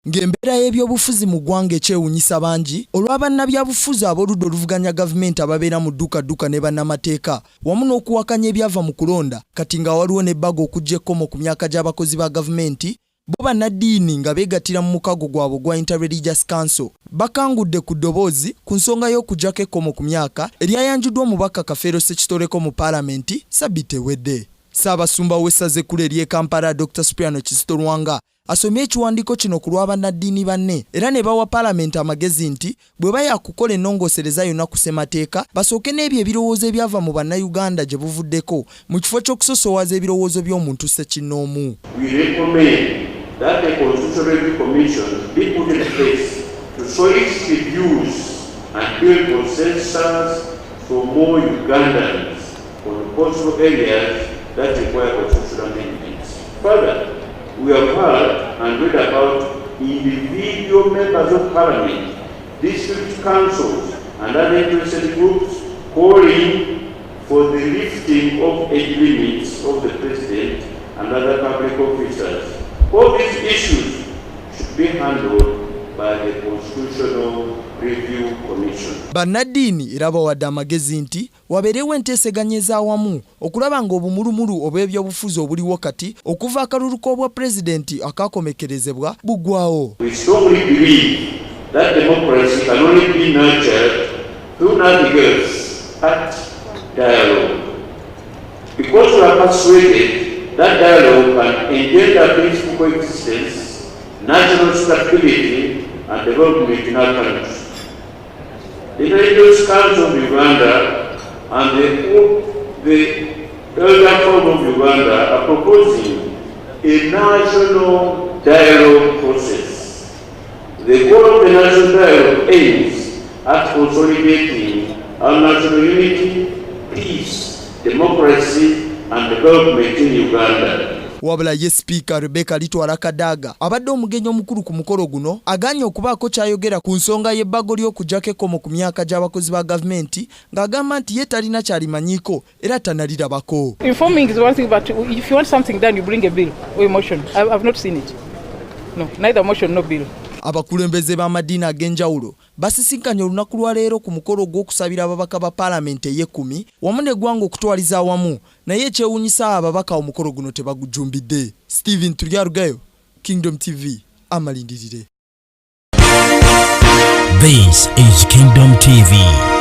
Ng'embeera y'ebyobufuzi mu ggwanga ekyewuunyisa bangi olw'abannabyabufuzi ab'oludda oluvuganya gavumenti ababeera mu dduka ne bannamateeka wamu n'okuwakanya ebyava mu kulonda kati nga waliwo n'ebbago okujja ekkomo ku myaka gy'abakozi ba gavumenti bo bannaddiini nga beegattira mu mukago gwabwe gwa Interreligious Council bakangudde ku ddoboozi ku nsonga y'okuggyako ekkomo ku myaka eryayanjuddwa omubaka Kafeero Ssekitoleko mu Paalamenti Ssabbiiti ewedde. Ssaabasumba w'essaza ekkulu ery'e Kampala Dr. Cypriano Kizito Lwanga asomye ekiwandiiko kino ku lw'abannaddiini banne era ne bawa Paalamenti amagezi nti bwe bayakukola ennongoosereza yonna ku ssemateeka basooke n'ebyo ebirowoozo ebyava mu bannayuganda gye buvuddeko mu kifo ky'okusosoowaza ebirowoozo by'omuntu ssekinnoomu. We recommend that the Constitutional Review Commission be put in place to solicit the views and build consensus for more Ugandans on possible areas that require constitutional amendments. Further, we have heard and read about individual members of parliament, district councils and other interested groups calling for the lifting of age limits of the president and other public officers. All these issues should be handled by the Constitutional Review Commission. Bannaddiini era bawadde amagezi nti wabeerewo enteeseganya ez'awamu okulaba ng'obumulumulu obw'ebyobufuzi obuliwo kati okuva akalulu k'obwa pulezidenti akaakomekerezebwa buggwawo. We strongly believe that democracy can only be nurtured through nothing else but dialogue. Because we are persuaded that dialogue can engender peaceful coexistence, national stability and development in our country. The Interreligious Council of Uganda and the Elder Forum of Uganda are proposing a national dialogue process. The goal of the national dialogue aims at consolidating our national unity, peace, democracy and development in Uganda. Wabula ye Speaker Rebecca Litwala Kadaga abadde omugenyi omukulu ku mukolo guno aganye okubaako kyayogera ku nsonga y'ebbago ly'okuggyako ekkomo ku myaka gy'abakozi ba gavumenti ng'agamba nti ye talina kyalimanyiiko era tanalirabako. Informing is one thing, but if you want something done you bring a bill or a motion. I've not seen it. No, neither motion nor bill. Abakulembeze b'amaddiini ag'enjawulo basisinkanye olunaku lwa leero ku mukolo gw'okusabira ababaka ba Paalamenti ey'ekkumi wamu n'eggwanga okutwaliza awamu naye ekyewuunyisa ababaka omukolo guno tebagujumbidde. Stephen Tulyarugayo, Kingdom TV, amalindirire. This is Kingdom TV.